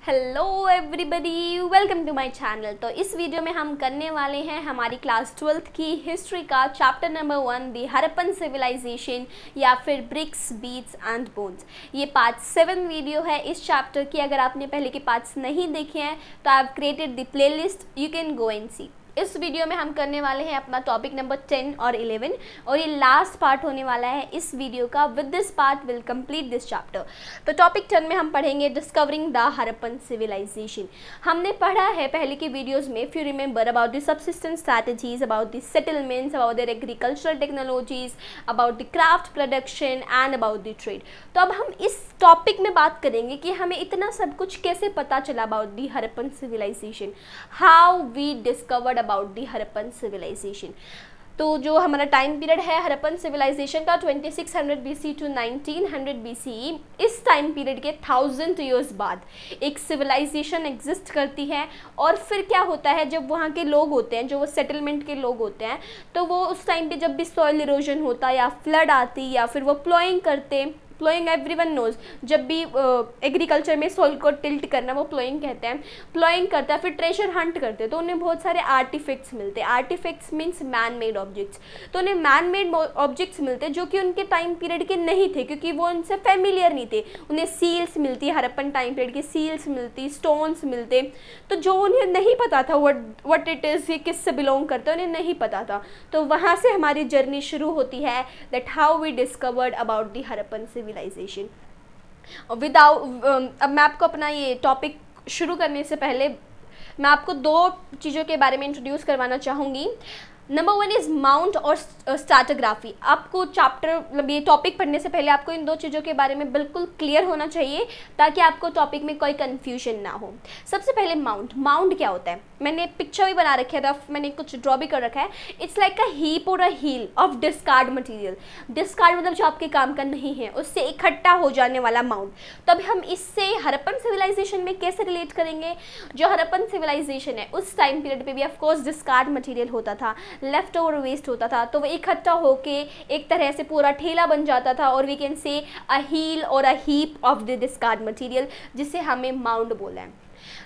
Hello everybody, welcome to my channel. तो इस video में हम करने वाले हैं हमारी क्लास 12th की हिस्ट्री का चैप्टर नंबर 1 दी हड़प्पन सिविलाइजेशन या फिर ब्रिक्स, बीट्स एंड बोन्स। ये पार्ट 7 वीडियो है इस चैप्टर की। अगर आपने पहले के पार्ट्स नहीं देखे हैं तो I have created the playlist, you can go and see. इस वीडियो में हम करने वाले हैं अपना टॉपिक नंबर 10 और 11 और ये लास्ट पार्ट होने वाला है इस वीडियो का। With this part will complete this chapter. तो टॉपिक 10 में हम पढ़ेंगे डिस्कवरिंग द हड़प्पन सिविलाइजेशन। हमने पढ़ा है पहले के वीडियोस में, if you remember, about the subsistence strategies, about the settlements, about their agricultural technologies, about the craft production and about the trade. तो अब हम इस टॉपिक में बात करेंगे कि हमें इतना सब कुछ कैसे पता चला about the Harappan civilization, how we discovered about the Harappan civilization. तो जो हमारा टाइम पीरियड है हड़प्पन सिविलाइजेशन का 2600 BC टू 1900 BCE, इस टाइम पीरियड के 1000 ईयर्स बाद एक सिविलाइजेशन एग्जिस्ट करती है। और फिर क्या होता है, जब वहाँ के लोग होते हैं, जो वो सेटलमेंट के लोग होते हैं, तो वो उस टाइम पे जब भी सॉइल इरोजन होता या फ्लड आती या फिर वो प्लॉइंग करते, प्लॉइंग एवरीवन नोज, जब भी एग्रीकल्चर में सॉइल को टिल्ट करना वो प्लॉइंग कहते हैं, प्लॉइंग करता है, फिर ट्रेजर हंट करते हैं, तो उन्हें बहुत सारे आर्टिफैक्ट्स मिलते हैं। Artifacts means man made objects. तो उन्हें मैन मेड ऑब्जेक्ट्स मिलते हैं जो कि उनके टाइम पीरियड के नहीं थे, क्योंकि वो उनसे फेमिलियर नहीं थे। उन्हें सील्स मिलती, हड़प्पन टाइम पीरियड की सील्स मिलती, स्टोन्स मिलते। तो जो उन्हें नहीं पता था व्हाट इट इज़, ये किससे बिलोंग करता है, उन्हें नहीं पता था। तो वहाँ से हमारी जर्नी शुरू होती है, that how we discovered about the Harappan civilization. अब मैं आपको अपना ये टॉपिक शुरू करने से पहले मैं आपको दो चीज़ों के बारे में इंट्रोड्यूस करवाना चाहूँगी। नंबर 1 इज़ माउंट और स्ट्रैटिग्राफी। आपको चैप्टर, मतलब ये टॉपिक पढ़ने से पहले आपको इन दो चीज़ों के बारे में बिल्कुल क्लियर होना चाहिए, ताकि आपको टॉपिक में कोई कन्फ्यूजन ना हो। सबसे पहले माउंट। माउंट क्या होता है, मैंने पिक्चर भी बना रखा था, मैंने कुछ ड्रॉ भी कर रखा है। इट्स लाइक अ हीप और a hill of discard material. Discard मतलब जो आपके काम का नहीं है, उससे इकट्ठा हो जाने वाला माउंट। तब हम इससे हड़प्पन सिविलाइजेशन में कैसे रिलेट करेंगे। जो हड़प्पन सिविलाइजेशन है उस टाइम पीरियड पे भी ऑफकोर्स डिस्कार्ड मटेरियल होता था, लेफ्ट ओवर वेस्ट होता था, तो वो इकट्ठा होके एक तरह से पूरा ठेला बन जाता था, और we can say a hill और a heap of the discard material, जिसे हमें माउंट बोला है।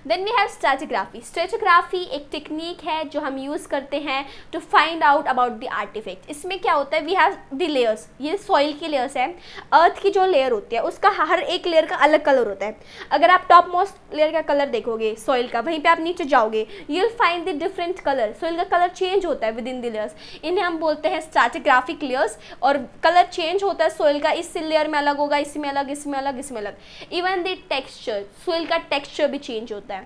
Then we have stratigraphy. Stratigraphy एक टेक्निक है जो हम यूज़ करते हैं to find out about the artifact. इसमें क्या होता है, वी हैव द लेयर्स। ये सॉइल की लेयर्स है। अर्थ की जो लेयर होती है उसका हर एक लेयर का अलग कलर होता है। अगर आप टॉप मोस्ट लेयर का कलर देखोगे सॉइल का, वहीं पे आप नीचे जाओगे, you will find the different colour. Soil का कलर चेंज होता है विद इन द लेयर्स। इन्हें हम बोलते हैं स्ट्रैटिग्राफिक लेयर्स। और कलर चेंज होता है सॉइल का, इस लेयर में अलग होगा, इसमें अलग, इसमें अलग, इसमें अलग। इवन द टेक्सचर, सॉइल का टेक्सचर भी चेंज होता है।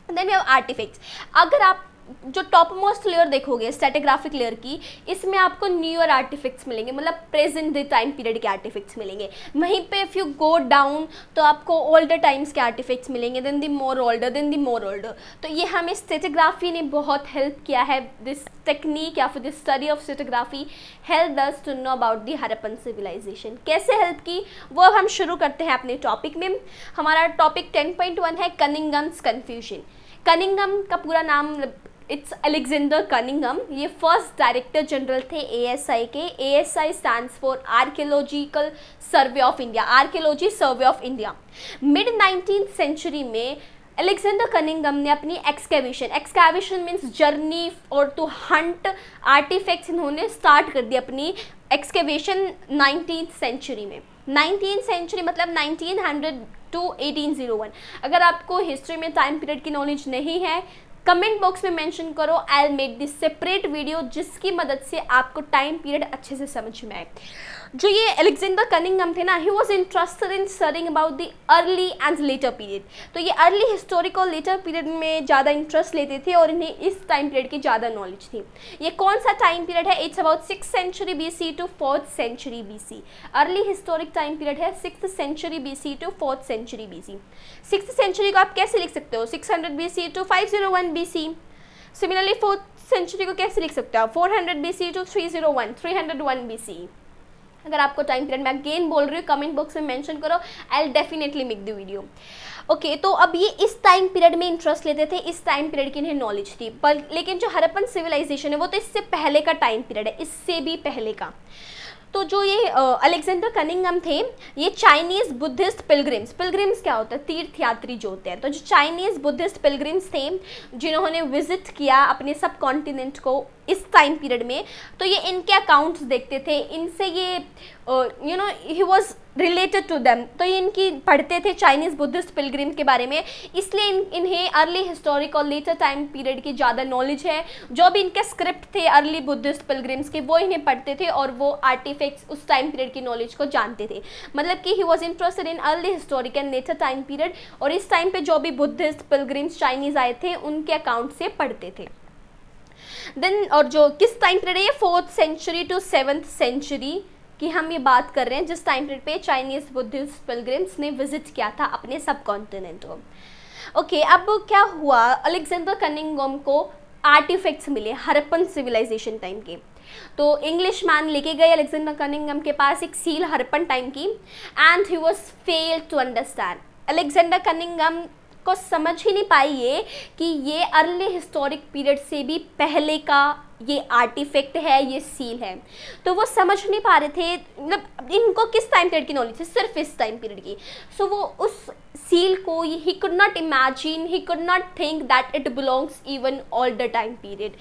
Then we have artifacts. अगर आप जो टॉप मोस्ट लेयर देखोगे स्ट्रैटिग्राफिक लेयर की, इसमें आपको न्यूअर आर्टिफैक्ट्स मिलेंगे, मतलब प्रेजेंट डे टाइम पीरियड के आर्टिफैक्ट्स मिलेंगे। वहीं पे इफ़ यू गो डाउन तो आपको ओल्डर टाइम्स के आर्टिफैक्ट्स मिलेंगे, then the more older, then the more older. तो ये हमें स्ट्रैटिग्राफी ने बहुत हेल्प किया है। दिस टेक्निक या फिर this study of stratigraphy help us to know about the Harappan civilization. कैसे हेल्प की वो अब हम शुरू करते हैं अपने टॉपिक में। हमारा टॉपिक 10.1 है कनिंघम्स कन्फ्यूजन। कनिंघम का पूरा नाम इट्स अलेक्जेंडर कनिंघम। ये फर्स्ट डायरेक्टर जनरल थे ASI के। ASI stands for archaeological survey of India, archaeology survey of India. Mid 19th century में अलेक्जेंडर कनिंघम ने अपनी एक्सकैवेशन मीन्स जर्नी और टू हंट आर्टिफैक्ट्स, इन्होंने स्टार्ट कर दी अपनी एक्सकैवेशन 19th सेंचुरी में। 19th सेंचुरी मतलब 1900 टू 1801। अगर आपको हिस्ट्री में टाइम पीरियड की नॉलेज नहीं है, कमेंट बॉक्स में मेंशन करो, I will make this separate video जिसकी मदद से आपको टाइम पीरियड अच्छे से समझ में आए। जो ये अलेक्जेंडर कनिंघम थे ना, he was interested in studying about the early and later period. तो ये अर्ली हिस्टोरिक और लेटर पीरियड में ज़्यादा इंटरेस्ट लेते थे और इन्हें इस टाइम पीरियड की ज़्यादा नॉलेज थी। ये कौन सा टाइम पीरियड है, it's about 6th century BC to 4th century BC। Early historic time period है 6th century BC to 4th century BC। 6th century को आप कैसे लिख सकते हो, 600 BC to 501 BC। Similarly 4th century को कैसे लिख सकते हो, 400 BC टू 301 BC। अगर आपको टाइम पीरियड मैं अगेन बोल रही हूँ, कमेंट बॉक्स में मेंशन करो, I will definitely make the video. Okay, तो अब ये इस टाइम पीरियड में इंटरेस्ट लेते थे, इस टाइम पीरियड की इन्हें नॉलेज थी। पर लेकिन जो हड़प्पन सिविलाइजेशन है वो तो इससे पहले का टाइम पीरियड है, इससे भी पहले का। तो जो ये अलेक्जेंडर कनिंघम थे, ये चाइनीज़ बुद्धिस्ट पिलग्रिम्स, पिलग्रिम्स क्या होता है, तीर्थयात्री जो होते हैं, तो जो चाइनीज़ बुद्धिस्ट पिलग्रिम्स थे जिन्होंने विजिट किया अपने सब कॉन्टिनेंट को इस टाइम पीरियड में, तो ये इनके अकाउंट्स देखते थे, इनसे ये he was related to them, तो ये इनकी पढ़ते थे चाइनीज़ बुद्धिस्ट पिलग्रिम के बारे में, इसलिए इन्हें अर्ली हिस्टोरिक और लेटर टाइम पीरियड की ज़्यादा नॉलेज है। जो भी इनके स्क्रिप्ट थे अर्ली बुद्धिस्ट पिलग्रिम्स के, वो इन्हें पढ़ते थे और वो आर्टिफैक्ट्स उस टाइम पीरियड की नॉलेज को जानते थे। मतलब कि he was interested in early historic and later time period, और इस टाइम पे जो भी बुद्धिस्ट पिलग्रिम्स चाइनीज़ आए थे उनके अकाउंट से पढ़ते थे। देन और जो किस टाइम पीरियड है ये 4th century to 7th century कि हम ये बात कर रहे हैं, जिस टाइम पीरियड पे चाइनीज़ बुद्धिस्ट पिलग्रिम्स ने विजिट किया था अपने सब कॉन्टिनेंट को। ओके, अब क्या हुआ, अलेक्जेंडर कनिंघम को आर्टिफैक्ट्स मिले हड़प्पन सिविलाइजेशन टाइम के, तो इंग्लिश मैन लेके गए अलेक्जेंडर कनिंघम के पास एक सील हड़प्पन टाइम की, and he was failed to understand. Alexander Cunningham को समझ ही नहीं पाई ये कि ये अर्ली हिस्टोरिक पीरियड से भी पहले का ये आर्टिफैक्ट है, ये सील है, तो वो समझ नहीं पा रहे थे, मतलब इनको किस टाइम पीरियड की नॉलेज है, सिर्फ इस टाइम पीरियड की। सो वो उस सील को he could not imagine, he could not think that it belongs even all the time period.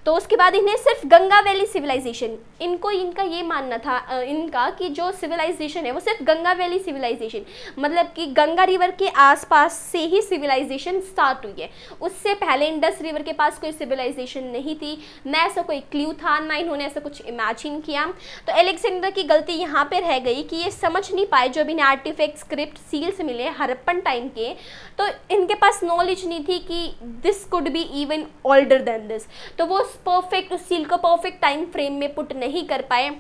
तो उसके बाद इन्हें सिर्फ गंगा वैली सिविलाइजेशन, इनको इनका ये मानना था इनका कि जो सिविलाइजेशन है वो सिर्फ गंगा वैली सिविलाइजेशन, मतलब कि गंगा रिवर के आसपास से ही सिविलाइजेशन स्टार्ट हुई है, उससे पहले इंडस रिवर के पास कोई सिविलाइजेशन नहीं थी, न ऐसा कोई क्ल्यू था, ना इन्होंने ऐसा कुछ इमेजिन किया। तो अलेक्जेंडर की गलती यहाँ पे रह गई कि ये समझ नहीं पाए, जो भी आर्टिफैक्ट स्क्रिप्ट सील्स मिले हड़प्पन टाइम के, तो इनके पास नॉलेज नहीं थी कि this could be even older than this, तो वो परफेक्ट उस सील को परफेक्ट टाइम फ्रेम में पुट नहीं कर पाए।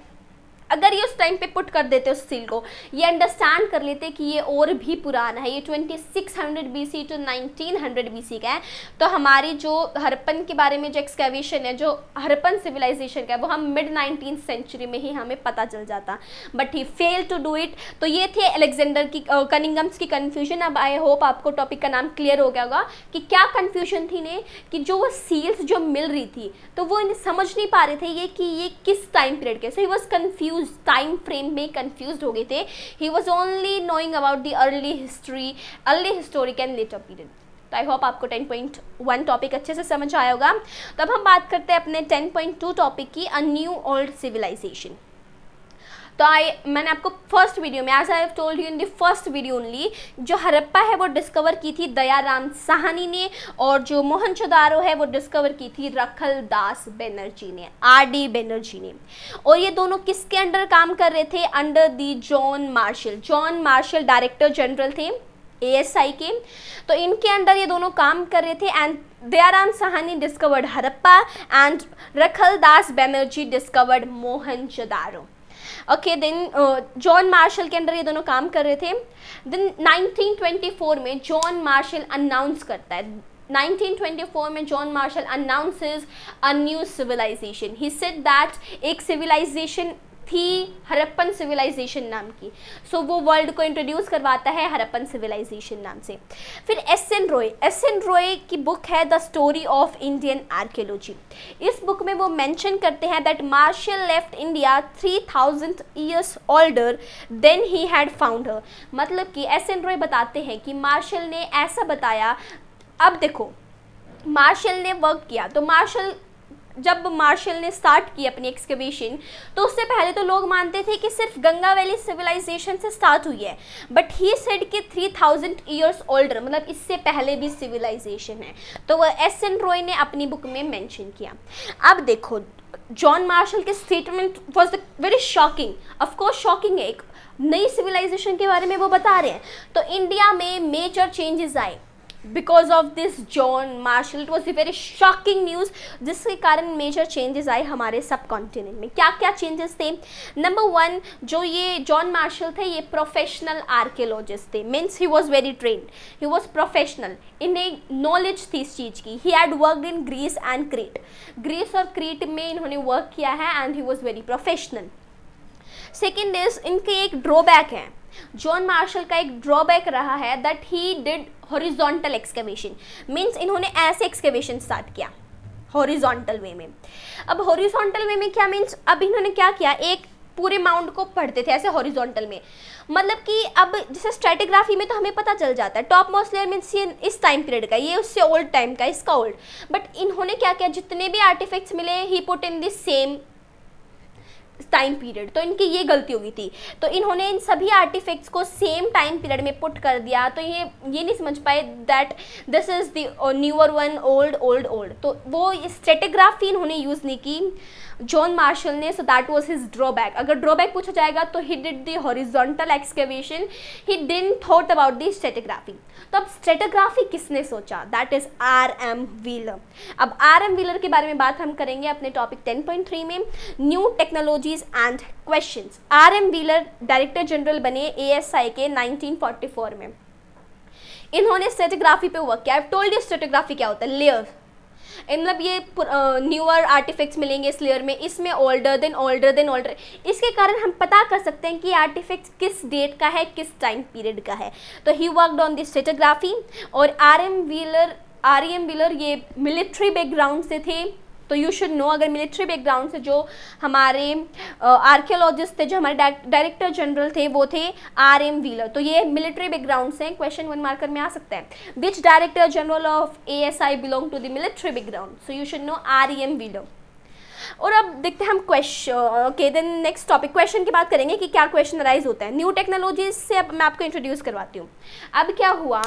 अगर ये उस टाइम पे पुट कर देते उस सील को, ये अंडरस्टैंड कर लेते कि ये और भी पुराना है, ये 2600 BC टू 1900 BC का है, तो हमारी जो हड़प्पन के बारे में जो एक्सकैवेशन है, जो हड़प्पन सिविलाइजेशन का है, वो हम मिड 19th सेंचुरी में ही हमें पता चल जाता, but he fail to do it. तो ये थे अलेक्जेंडर की कनिंघम्स की कन्फ्यूजन। अब आई होप आपको टॉपिक का नाम क्लियर हो गया होगा कि क्या कन्फ्यूजन थी ने, कि जो वो सील्स जो मिल रही थी तो वो इन्हें समझ नहीं पा रहे थे ये कि ये किस टाइम पीरियड के, so he was confuse, time frame में कंफ्यूज हो गए थे। He was only knowing about the early history, early historic and later period. तो आई होप आपको 10.1 टॉपिक अच्छे से समझ आया होगा। तो अब हम बात करते हैं अपने 10.2 टॉपिक की, अ न्यू ओल्ड सिविलाइजेशन। तो मैंने आपको फर्स्ट वीडियो में, as I have told you in the first video only, जो हड़प्पा है वो डिस्कवर की थी दयाराम साहनी ने, और जो मोहनजोदारो है वो डिस्कवर की थी रखलदास बनर्जी ने, RD बनर्जी ने। और ये दोनों किसके अंडर काम कर रहे थे, under the John Marshall. John Marshall director general थे ASI के, तो इनके अंडर ये दोनों काम कर रहे थे। And Dayaram Sahni discovered Harappa and Rakhaldas Banerjee discovered Mohenjodaro. Okay, then John Marshall के अंडर ये दोनों काम कर रहे थे। देन 1924 में जॉन मार्शल अनाउंस करता है, 1924 में John Marshall announces a new civilization. He said that एक सिविलाइजेशन थी हड़प्पन सिविलाइजेशन नाम की, सो वो वर्ल्ड को इंट्रोड्यूस करवाता है हड़प्पन सिविलाइजेशन नाम से। फिर SN रॉय की बुक है the story of Indian archaeology. इस बुक में वो मेंशन करते हैं that Marshall left India 3000 years older than he had found her. मतलब कि SN रॉय बताते हैं कि मार्शल ने ऐसा बताया। अब देखो, मार्शल ने वर्क किया, तो जब मार्शल ने स्टार्ट की अपनी एक्सकवेशन, तो उससे पहले तो लोग मानते थे कि सिर्फ गंगा वैली सिविलाइजेशन से स्टार्ट हुई है, बट ही सेड कि 3000 ईयर्स ओल्डर, मतलब इससे पहले भी सिविलाइजेशन है। तो वह SN रॉय ने अपनी बुक में मेंशन किया। अब देखो, जॉन मार्शल के statement was very shocking, of course shocking है, एक नई सिविलाइजेशन के बारे में वो बता रहे हैं। तो इंडिया में मेजर चेंजेस आए because of this John Marshall. It was a very shocking news, जिसके कारण मेजर चेंजेस आए हमारे सब कॉन्टिनेंट में। क्या क्या चेंजेस थे? नंबर 1, जो ये जॉन मार्शल थे ये प्रोफेशनल आर्कियोलॉजिस्ट थे, means he was very trained, he was professional, इन्हें नॉलेज थी इस चीज़ की। He had worked in Greece and Crete, Greece और क्रीट में इन्होंने वर्क किया है, and he was very professional. Second is, इनके एक ड्रॉबैक है, जॉन मार्शल का एक ड्रॉबैक रहा है that he did horizontal excavation, means इन्होंने ऐसे एक्सकवेशन स्टार्ट किया हॉरिजॉन्टल वे में। अब हॉरिजॉन्टल वे में क्या मीन्स, अब इन्होंने क्या किया, एक पूरे माउंट को पढ़ते थे ऐसे हॉरिजॉन्टल में। मतलब कि अब जैसे स्ट्रेटिग्राफी में तो हमें पता चल जाता है टॉप मोस्ट लेयर मीन्स ये इस टाइम पीरियड का, ये उससे ओल्ड टाइम का, इसका ओल्ड। बट इन्होंने क्या किया, जितने भी आर्टिफैक्ट्स मिले he put in this same time period. तो इनकी ये गलती हो गई थी, तो इन्होंने इन सभी आर्टिफैक्ट्स को सेम टाइम पीरियड में पुट कर दिया। तो ये नहीं समझ पाए that this is the newer one, old old old. तो वो स्ट्रेटिग्राफी इन्होंने यूज़ नहीं की जॉन मार्शल ने, सो दैट वाज हिज ड्रॉबैक। अगर ड्रॉबैक पूछा जाएगा तो he did the horizontal excavation, he didn't thought about the stratigraphy. तो अब स्ट्रेटिग्राफी किसने सोचा, दैट इज आर.एम. व्हीलर। अब आर.एम. व्हीलर के बारे में बात हम करेंगे अपने टॉपिक 10.3 में, new technologies and questions. RM. Wheeler director general बने ASI के 1944 में। इन्होंने स्ट्रेटिग्राफी पे वर्क किया। आई टोल्ड यू स्ट्रेटिग्राफी क्या होता है, लेयर। मतलब ये न्यूअर आर्टिफैक्ट्स मिलेंगे इस लेयर में, इसमें older than older than older. इसके कारण हम पता कर सकते हैं कि आर्टिफैक्ट्स किस डेट का है, किस टाइम पीरियड का है। तो he worked on this stratigraphy. और आर.एम. व्हीलर ये मिलिट्री बैकग्राउंड से थे। तो यू शुड नो, अगर मिलिट्री बैकग्राउंड से जो हमारे आर्कियोलॉजिस्ट थे, जो हमारे डायरेक्टर जनरल थे, वो थे आर.एम. व्हीलर। तो ये मिलिट्री बैकग्राउंड से क्वेश्चन 1 मार्कर में आ सकता है। Which director general of ASI belong to the military background, so you should know R M. Wheeler. और अब देखते हैं हम question. Okay, then next topic question की बात करेंगे कि क्या क्वेश्चन अराइज होता है। न्यू टेक्नोलॉजीज से अब मैं आपको इंट्रोड्यूस करवाती हूँ। अब क्या हुआ,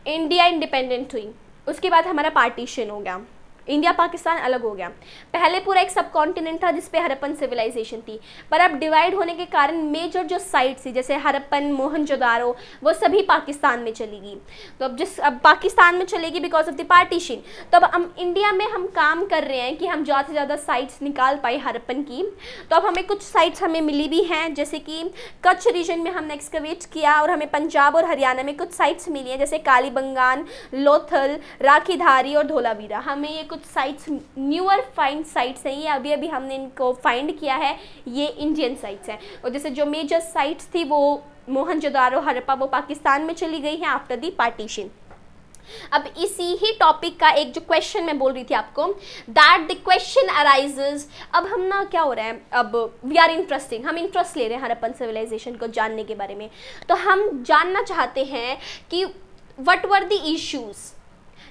इंडिया इंडिपेंडेंट हुई, उसके बाद हमारा पार्टीशन हो गया, इंडिया पाकिस्तान अलग हो गया। पहले पूरा एक सब कॉन्टिनेंट था जिसपे हड़प्पन सिविलाइजेशन थी, पर अब डिवाइड होने के कारण मेजर जो साइट्स थी जैसे हड़प्पन, मोहनजोदारो, वो सभी पाकिस्तान में चली गई। तो अब पाकिस्तान में चलेगी बिकॉज ऑफ द पार्टीशन। तो अब हम इंडिया में हम काम कर रहे हैं कि हम ज़्यादा से ज़्यादा साइट्स निकाल पाए हड़प्पन की। तो अब हमें कुछ साइट्स हमें मिली भी हैं, जैसे कि कच्छ रीजन में हमने एक्सकवेट किया और हमें पंजाब और हरियाणा में कुछ साइट्स मिली हैं, जैसे कालीबंगान, लोथल, राखीधारी और धोलावीरा। हमें ये साइट्स न्यूअर फाइंड साइट्स हैं, ये अभी अभी हमने इनको फाइंड किया है, ये इंडियन साइट्स हैं। और जैसे जो मेजर साइट्स थी वो मोहनजोदारो, हड़प्पा, वो पाकिस्तान में चली गई हैं आफ्टर दी पार्टीशन। अब इसी ही टॉपिक का एक जो क्वेश्चन मैं बोल रही थी आपको, दैट द क्वेश्चन अराइजेज। अब हम ना क्या हो रहा है, अब वी आर इंटरेस्टिंग, हम इंटरेस्ट ले रहे हैं हड़प्पन सिविलाइजेशन को जानने के बारे में। तो हम जानना चाहते हैं कि what were the issues,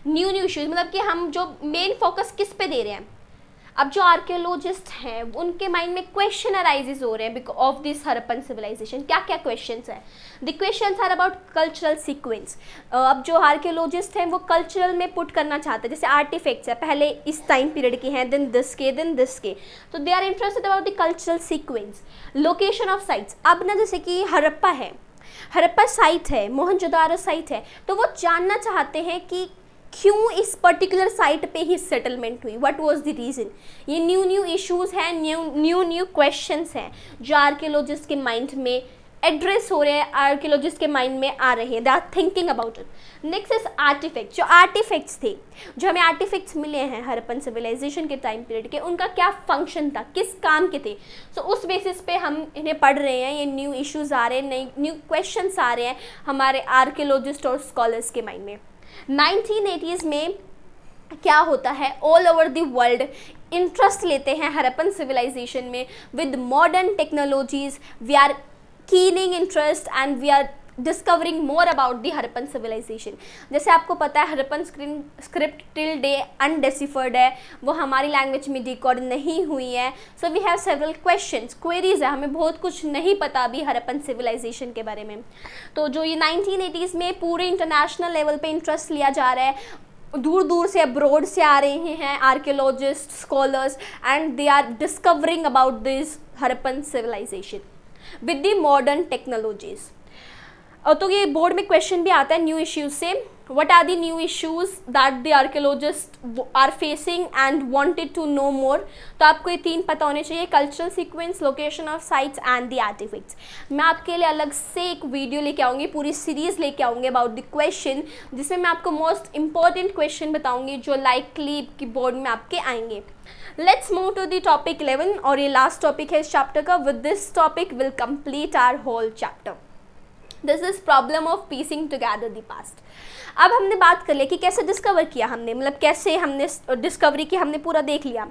new issues, मतलब कि हम जो मेन फोकस किस पे दे रहे हैं। अब जो आर्कियोलॉजिस्ट हैं उनके माइंड में क्वेश्चन अराइजेज हो रहे हैं because of this Harappan civilisation. क्या क्या क्वेश्चंस हैं, the questions are about cultural sequence. अब जो आर्कियोलॉजिस्ट हैं वो कल्चरल में पुट करना चाहते हैं, जैसे आर्टिफैक्ट्स है पहले इस टाइम पीरियड के हैं, देन दिस के, तो they are interested about the cultural sequence. Location of sites, अब ना जैसे कि हड़प्पा है, हड़प्पा साइट है, मोहनजोदारो साइट है, तो वो जानना चाहते हैं कि क्यों इस पर्टिकुलर साइट पे ही सेटलमेंट हुई, व्हाट वाज द रीज़न। ये न्यू इश्यूज हैं, न्यू क्वेश्चंस हैं जो आर्कियोलॉजिस्ट के माइंड में एड्रेस हो रहे हैं, आर्कियोलॉजिस्ट के माइंड में आ रहे हैं, they are thinking about it. Next is artefact. जो आर्टिफैक्ट्स थे, जो हमें आर्टिफैक्ट्स मिले हैं हड़प्पन सिविलाइजेशन के टाइम पीरियड के, उनका क्या फंक्शन था, किस काम के थे। सो उस बेसिस पे हम इन्हें पढ़ रहे हैं, ये न्यू इश्यूज आ रहे हैं, न्यू क्वेश्चंस आ रहे हैं हमारे आर्कियोलॉजिस्ट और स्कॉलर्स के माइंड में। 1980s में क्या होता है, all over the world interest लेते हैं हड़प्पन सिविलाइजेशन में with modern technologies. We are keeping interest and we are discovering more about the Harappan civilization. जैसे आपको पता है Harappan script till day undeciphered है, वो हमारी लैंग्वेज में डिकोड नहीं हुई है। So we have several questions, queries है, हमें बहुत कुछ नहीं पता अभी हड़प्पन सिविलाइजेशन के बारे में। तो जो ये 1980s में पूरे इंटरनेशनल लेवल पे इंटरेस्ट लिया जा रहा है, दूर दूर से अब्रॉड से आ रहे हैं archaeologist, scholars, and they are discovering about this Harappan civilization with the modern technologies. तो ये बोर्ड में क्वेश्चन भी आता है न्यू इश्यूज से, what are the new issues that the archaeologist are facing and wanted to know more. तो आपको ये 3 पता होने चाहिए, cultural sequence, location of sites and the artifacts. मैं आपके लिए अलग से एक वीडियो लेके आऊँगी, पूरी सीरीज लेके आऊँगी अबाउट द क्वेश्चन, जिसमें मैं आपको मोस्ट इंपॉर्टेंट क्वेश्चन बताऊँगी जो लाइकली की बोर्ड में आपके आएंगे। Let's move to the topic 11 और ये लास्ट टॉपिक है इस चैप्टर का। With this topic will complete our whole chapter. This is problem of piecing together the past. अब हमने बात कर लिया कि कैसे डिस्कवर किया हमने, मतलब कैसे हमने डिस्कवरी की, हमने पूरा देख लिया।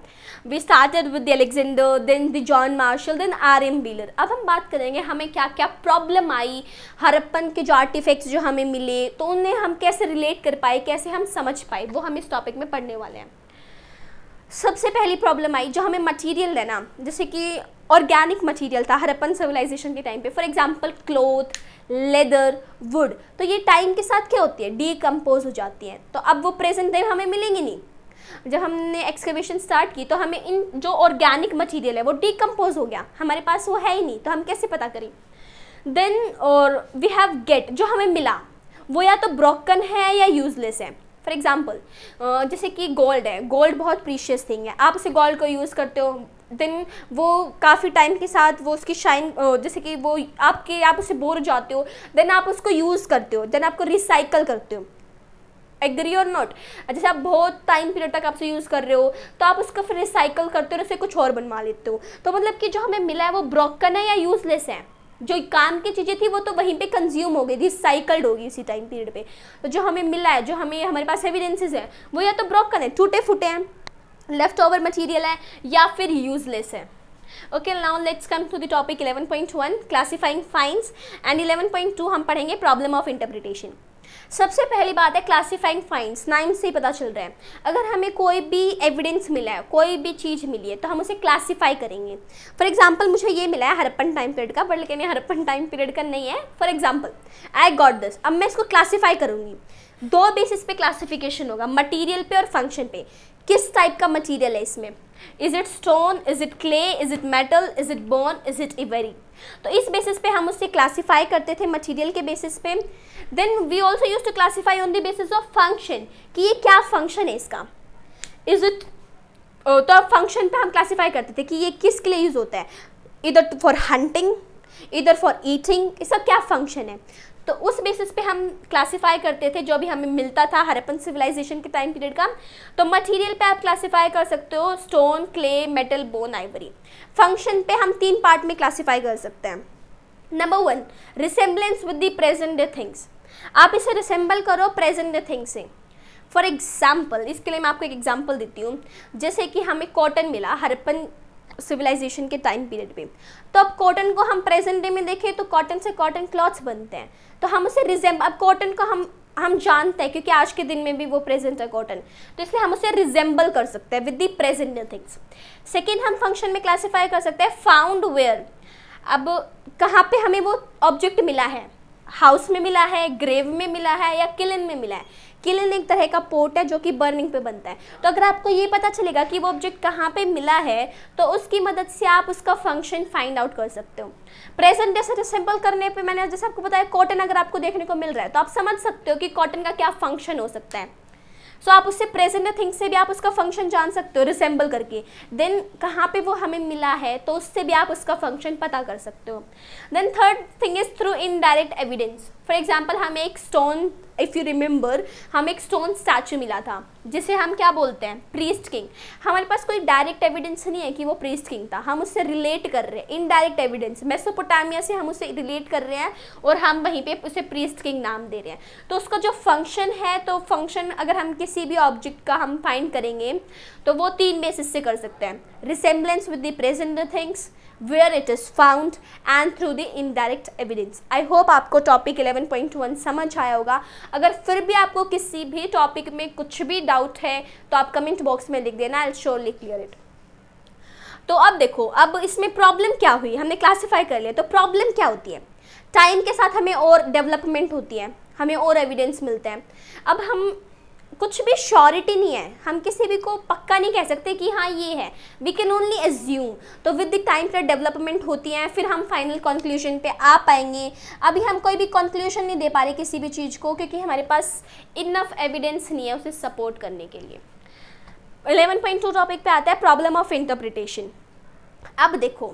We started with the Alexander, then the John Marshall, then RM Wheeler. अब हम बात करेंगे हमें क्या क्या प्रॉब्लम आई, हड़प्पन के जो आर्टिफैक्ट्स जो हमें मिले तो उन्हें हम कैसे रिलेट कर पाए, कैसे हम समझ पाए, वो हम इस टॉपिक में पढ़ने वाले हैं। सबसे पहली प्रॉब्लम आई जो हमें मटेरियल लेना, जैसे कि ऑर्गेनिक मटेरियल था हड़प्पन सिविलाइजेशन के टाइम पे, for example cloth, leather, would, तो ये टाइम के साथ क्या होती है, डीकम्पोज हो जाती हैं। तो अब वो प्रेजेंट डे हमें मिलेंगी नहीं। जब हमने एक्सकेवेशन स्टार्ट की तो हमें इन जो ऑर्गेनिक मटेरियल है वो डीकम्पोज हो गया, हमारे पास वो है ही नहीं, तो हम कैसे पता करें। देन और वी हैव गेट, जो हमें मिला वो या तो ब्रोकन है या यूजलेस है। फॉर एग्जाम्पल जैसे कि गोल्ड है, गोल्ड बहुत प्रीशियस थिंग है, आप उसे गोल्ड को यूज़ करते हो, देन वो काफ़ी टाइम के साथ वो उसकी शाइन, जैसे कि वो आप उससे बोर हो जाते हो, देन आप उसको यूज़ करते हो, देन आपको रिसाइकल करते हो, एग्री और नॉट। जैसे आप बहुत टाइम पीरियड तक आपसे यूज़ कर रहे हो तो आप उसका फिर रिसाइकल करते हो और उसे कुछ और बनवा लेते हो। तो मतलब कि जो हमें मिला है वो ब्रोकन है या यूजलेस है, जो काम की चीज़ें थी वो तो वहीं पे कंज्यूम हो गई, रिसाइकल्ड होगी इसी टाइम पीरियड पे। तो जो हमें मिला है, जो हमारे पास एविडेंसेस है, वो या तो ब्रोकन है, टूटे फूटे हैं, लेफ्ट ओवर मटीरियल है, या फिर यूजलेस है। Okay, now let's come to the topic 11.1 classifying finds and 11.2 हम पढ़ेंगे प्रॉब्लम ऑफ इंटरप्रिटेशन। सबसे पहली बात है क्लासिफाइंग फाइंड्स, नाम से ही पता चल रहा है, अगर हमें कोई भी एविडेंस मिला है, कोई भी चीज़ मिली है तो हम उसे क्लासीफाई करेंगे। फॉर एग्जांपल मुझे ये मिला है हड़प्पन टाइम पीरियड का, बट लेकिन ये हड़प्पन टाइम पीरियड का नहीं है। For example I got this, अब मैं इसको क्लासीफाई करूँगी, दो बेसिस पे क्लासिफिकेशन होगा, मटीरियल पे और फंक्शन पे। किस टाइप का मटीरियल है इसमें, is it stone, is it clay, is it metal, is it bone, is it every. तो इस बेसिस पे हम उससे क्लासीफाई करते थे, मटेरियल के बेसिस पे। Then we also use to classify on the basis of function, कि ये क्या फंक्शन है इसका, इज इट, तो अब फंक्शन पे हम क्लासीफाई करते थे कि ये किसके लिए यूज होता है, इधर फॉर हंटिंग, इधर फॉर ईटिंग, इसका क्या फंक्शन है। तो उस बेसिस पे हम क्लासीफाई करते थे जो भी हमें मिलता था हड़प्पन सिविलाइजेशन के टाइम पीरियड का। तो मटेरियल पे आप क्लासीफाई कर सकते हो stone, clay, metal, bone, Ivory. Function पे हम 3 पार्ट में क्लासीफाई कर सकते हैं। Number 1, resemblance with the present day things, आप इसे रिसेंबल करो प्रेजेंट डे थिंग्स से। फॉर एग्जाम्पल, इसके लिए मैं आपको एक एग्जाम्पल देती हूँ, जैसे कि हमें कॉटन मिला हड़प्पन सिविलाइजेशन के टाइम पीरियड पे, तो अब कॉटन को हम प्रेजेंट डे में देखें तो कॉटन से कॉटन क्लॉथ्स बनते हैं, तो हम उसे रिजेंबल, अब कॉटन को हम जानते हैं क्योंकि आज के दिन में भी वो प्रेजेंट है कॉटन, तो इसलिए हम उसे रिजेंबल कर सकते हैं with the present day things. Second, हम फंक्शन में क्लासीफाई कर सकते हैं फाउंड वेयर, अब कहाँ पे हमें वो ऑब्जेक्ट मिला है, हाउस में मिला है, ग्रेव में मिला है, या किलन में मिला है। किलन एक तरह का पोट है जो कि बर्निंग पे बनता है। तो अगर आपको ये पता चलेगा कि वो ऑब्जेक्ट कहाँ पे मिला है तो उसकी मदद से आप उसका फंक्शन फाइंड आउट कर सकते हो। प्रेजेंट डे से रिसेंबल करने पे मैंने जैसे आपको बताया, कॉटन अगर आपको देखने को मिल रहा है तो आप समझ सकते हो कि कॉटन का क्या फंक्शन हो सकता है। सो आप उससे प्रेजेंट थिंग से भी आप उसका फंक्शन जान सकते हो रिसेंबल करके। देन कहाँ पे वो हमें मिला है तो उससे भी आप उसका फंक्शन पता कर सकते हो। Then third thing is through indirect evidence. For example हमें एक स्टोन, इफ़ यू रिमेंबर, हमें एक स्टोन स्टैचू मिला था जिसे हम क्या बोलते हैं, प्रीस्ट किंग। हमारे पास कोई डायरेक्ट एविडेंस नहीं है कि वो प्रीस्ट किंग था, हम उससे रिलेट कर रहे हैं, इनडायरेक्ट एविडेंस, मेसोपोटामिया से हम उससे रिलेट कर रहे हैं और हम वहीं पे उसे प्रीस्ट किंग नाम दे रहे हैं। तो उसका जो फंक्शन है, तो फंक्शन अगर हम किसी भी ऑब्जेक्ट का हम फाइंड करेंगे तो वो 3 बेसिस से कर सकते हैं, resemblance with the present things, where it is found and through the indirect evidence। I hope आपको टॉपिक 11.1 समझ आया होगा। अगर फिर भी आपको किसी भी टॉपिक में कुछ भी डाउट है तो आप कमेंट बॉक्स में लिख देना, I'll surely clear it। तो अब देखो, अब इसमें प्रॉब्लम क्या हुई, हमने क्लासीफाई कर लिया, तो प्रॉब्लम क्या होती है, टाइम के साथ हमें और डेवलपमेंट होती है, हमें और एविडेंस मिलते हैं। अब हम कुछ भी श्योरिटी नहीं है, हम किसी भी को पक्का नहीं कह सकते कि हाँ ये है, वी कैन ओनली एज्यूम। तो विद द टाइम पर डेवलपमेंट होती है, फिर हम फाइनल कंक्लूजन पे आ पाएंगे। अभी हम कोई भी कंक्लूजन नहीं दे पा रहे किसी भी चीज़ को क्योंकि हमारे पास इनफ एविडेंस नहीं है उसे सपोर्ट करने के लिए। 11.2 टॉपिक पे आता है प्रॉब्लम ऑफ इंटरप्रिटेशन। अब देखो,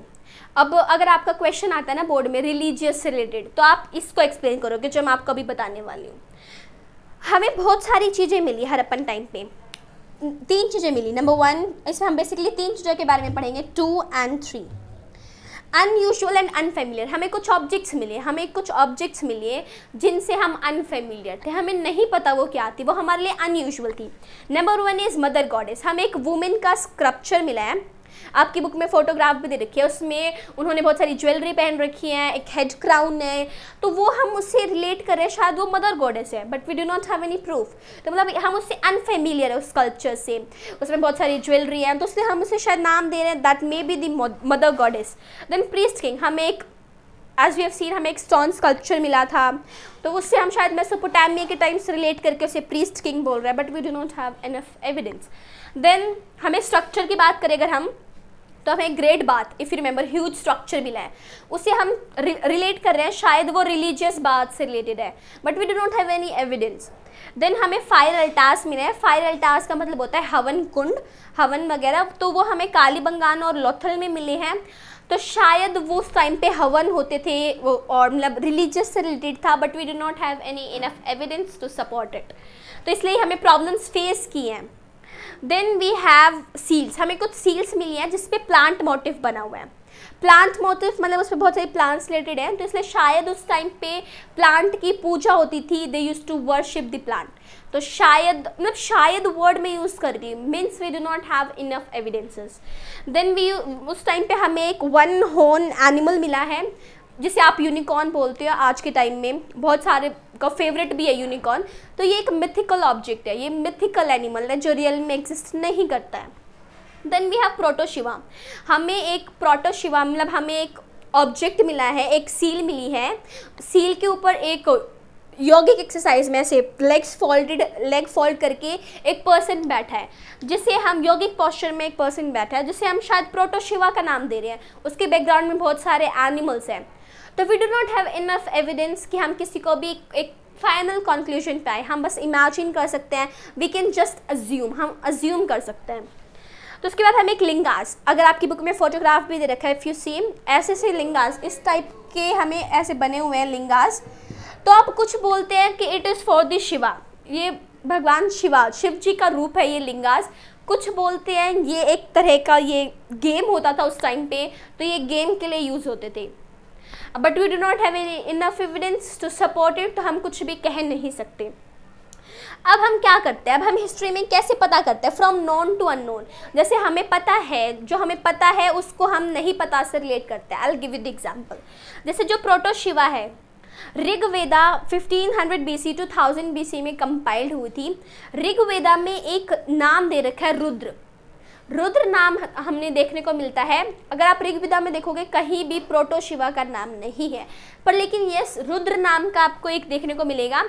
अब अगर आपका क्वेश्चन आता है ना बोर्ड में रिलीजियस से रिलेटेड, तो आप इसको एक्सप्लेन करोगे जो मैं आपको अभी बताने वाली हूँ। हमें बहुत सारी चीज़ें मिली हड़प्पन टाइम पे, 3 चीज़ें मिली। नंबर 1, इसमें हम बेसिकली 3 चीज़ों के बारे में पढ़ेंगे, 2 and 3। अनयूजुअल एंड अनफेमिलियर, हमें कुछ ऑब्जेक्ट्स मिले जिनसे हम अनफेमिलियर थे, हमें नहीं पता वो क्या थी, वो हमारे लिए अनयूजुअल थी। नंबर 1 इज़ मदर गॉडेस, हमें एक वुमेन का स्कल्पचर मिला है, आपकी बुक में फोटोग्राफ भी दे रखी है, उसमें उन्होंने बहुत सारी ज्वेलरी पहन रखी है, एक हेड क्राउन है, तो वो हम उससे रिलेट कर रहे हैं, शायद वो मदर गॉडेस है, but we do not have any proof. तो मतलब हम उससे अनफेमिलियर है उस स्कल्पचर से, उसमें बहुत सारी ज्वेलरी है, तो उससे हम उसे शायद नाम दे रहे हैं that may be the mother goddess. Then priest king, हमें एक एज वी हैव सीन हमें एक स्टोन स्कल्पचर मिला था, तो उससे हम शायद मेसोपोटामिया के टाइम से रिलेट करके उसे प्रीस्ट किंग बोल रहे हैं, but we do not have enough evidence. Then हमें स्ट्रक्चर की बात करें अगर हम, तो हमें great bath, if you remember, huge structure मिला है, उसे हम रिलेट कर रहे हैं, शायद वो रिलीजियस बात से रिलेटेड है, but we do not have any evidence. Then हमें फायर अल्टार्स मिले हैं, फायर अल्टार्स का मतलब होता है हवन कुंड, हवन वगैरह, तो वो हमें कालीबंगान और लोथल में मिले हैं, तो शायद वो उस टाइम पे हवन होते थे वो, और मतलब रिलीजियस से रिलेटेड था, but we do not have any enough evidence to support it, तो इसलिए हमें प्रॉब्लम्स फेस की हैं। देन वी हैव सील्स, हमें कुछ सील्स मिली हैं जिसपे प्लांट मोटिव बना हुआ है, प्लांट मोटिव मतलब उसमें बहुत सारे प्लांट्स रिलेटेड हैं, तो इसलिए शायद उस टाइम पे प्लांट की पूजा होती थी, they used to worship the plant, तो शायद मतलब शायद वर्ड में यूज़ कर रही है, means we do not have enough evidences. Then we उस टाइम पे हमें एक 1 हॉर्न एनिमल मिला है जिसे आप यूनिकॉर्न बोलते हो, आज के टाइम में बहुत सारे का फेवरेट भी है यूनिकॉर्न, तो ये एक मिथिकल ऑब्जेक्ट है, ये मिथिकल एनिमल है जो रियल में एग्जिस्ट नहीं करता है। देन वी हैव प्रोटोशिवा, हमें एक प्रोटोशिवा मतलब हमें एक ऑब्जेक्ट मिला है, एक सील मिली है, सील के ऊपर एक योगिक एक्सरसाइज में ऐसे लेग फोल्ड करके एक पर्सन बैठा है, जिसे हम योगिक पोस्चर में एक पर्सन बैठा है जिसे हम शायद प्रोटोशिवा का नाम दे रहे हैं, उसके बैकग्राउंड में बहुत सारे एनिमल्स हैं, तो we do not have enough evidence कि हम किसी को भी एक फाइनल कंक्लूजन पे आए, हम बस इमेजिन कर सकते हैं, वी कैन जस्ट अज्यूम, हम अज्यूम कर सकते हैं। तो उसके बाद हमें एक लिंगास, अगर आपकी बुक में फोटोग्राफ भी दे रखा है, इफ़ यू सी ऐसे से लिंगास, इस टाइप के हमें ऐसे बने हुए हैं लिंगास, तो आप कुछ बोलते हैं कि it is for the Shiva, ये भगवान शिवा, शिव जी का रूप है ये लिंगास, कुछ बोलते हैं ये एक तरह का ये गेम होता था उस टाइम पे, तो ये गेम के लिए यूज़ होते थे, but we do not have any enough evidence to support it, तो हम कुछ भी कह नहीं सकते। अब हम क्या करते हैं, अब हम हिस्ट्री में कैसे पता करते हैं, फ्रॉम नोन टू अननोन, जैसे हमें पता है, जो हमें पता है उसको हम नहीं पता से रिलेट करते हैं। I will give you the example, जैसे जो प्रोटोशिवा है, ऋग्वेदा 1500 BC टू 1000 BC में कंपाइल्ड हुई थी। ऋग्वेदा में एक नाम दे रखा है रुद्र, रुद्र नाम हमने देखने को मिलता है, अगर आप ऋग्वेदा में देखोगे कहीं भी प्रोटोशिवा का नाम नहीं है, पर लेकिन यस रुद्र नाम का आपको एक देखने को मिलेगा।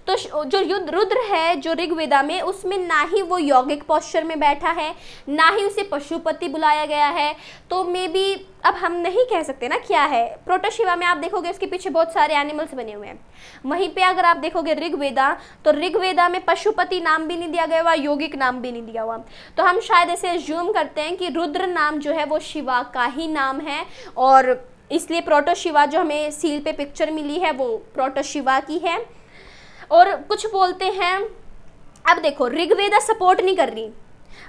तो जो रुद्र है जो ऋग्वेदा में, उसमें ना ही वो यौगिक पोस्चर में बैठा है, ना ही उसे पशुपति बुलाया गया है, तो मे बी अब हम नहीं कह सकते ना क्या है। प्रोटोशिवा में आप देखोगे उसके पीछे बहुत सारे एनिमल्स बने हुए हैं, वहीं पे अगर आप देखोगे ऋग्वेदा, तो ऋग्वेदा में पशुपति नाम भी नहीं दिया गया हुआ, यौगिक नाम भी नहीं दिया हुआ, तो हम शायद ऐसे अज्यूम करते हैं कि रुद्र नाम जो है वो शिवा का ही नाम है, और इसलिए प्रोटोशिवा जो हमें सील पे पिक्चर मिली है वो प्रोटोशिवा की है। और कुछ बोलते हैं, अब देखो ऋग्वेदा सपोर्ट नहीं कर रही,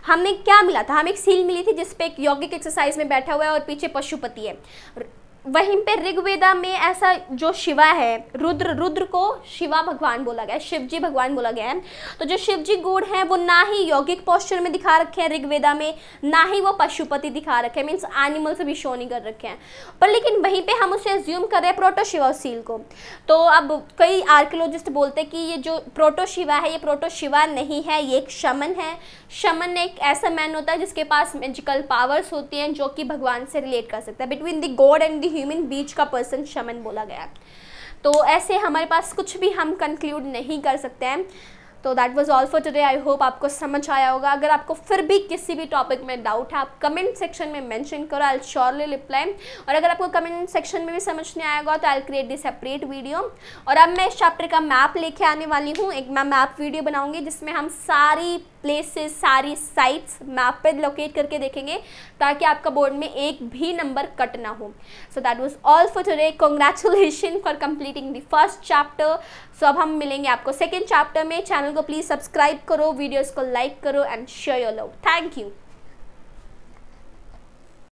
हमें क्या मिला था, हमें एक सील मिली थी जिसपे एक यौगिक एक्सरसाइज में बैठा हुआ है और पीछे पशुपति है, वहीं पे ऋग्वेदा में ऐसा जो शिवा है, रुद्र को शिवा भगवान बोला गया है, शिव जी भगवान बोला गया है, तो जो शिव जी गॉड हैं वो ना ही यौगिक पोस्चर में दिखा रखे हैं ऋग्वेदा में, ना ही वो पशुपति दिखा रखे हैं, मीन्स एनिमल्स भी शो नहीं कर रखे हैं, पर लेकिन वहीं पे हम उसे अज्यूम कर रहे हैं प्रोटोशिवा सील को। तो अब कई आर्कियोलॉजिस्ट बोलते हैं कि ये जो प्रोटोशिवा है ये प्रोटोशिवा नहीं है, ये एक शमन है। शमन एक ऐसा मैन होता है जिसके पास मैजिकल पावर्स होती हैं जो कि भगवान से रिलेट कर सकता है, between the god and the human बीच का पर्सन शमन बोला गया। तो ऐसे हमारे पास कुछ भी हम कंक्लूड नहीं कर सकते हैं। तो that was all for today, I hope आपको समझ आया होगा। अगर आपको फिर भी किसी भी टॉपिक में डाउट है आप कमेंट सेक्शन में मेंशन करो, आई विल श्योरली रिप्लाई। और अगर आपको कमेंट सेक्शन में भी समझ नहीं आएगा तो I will create the separate video. और अब मैं इस चैप्टर का मैप लेके आने वाली हूँ, एक मैं मैप वीडियो बनाऊंगी जिसमें हम सारी प्लेसेस, सारी साइट्स मैप पे लोकेट करके देखेंगे ताकि आपका बोर्ड में एक भी नंबर कट ना हो। So that was all for today, congratulation for completing the first chapter. So अब हम मिलेंगे आपको सेकेंड चैप्टर में। चैनल को प्लीज़ सब्सक्राइब करो, वीडियोज़ को लाइक करो and share your love. Thank you.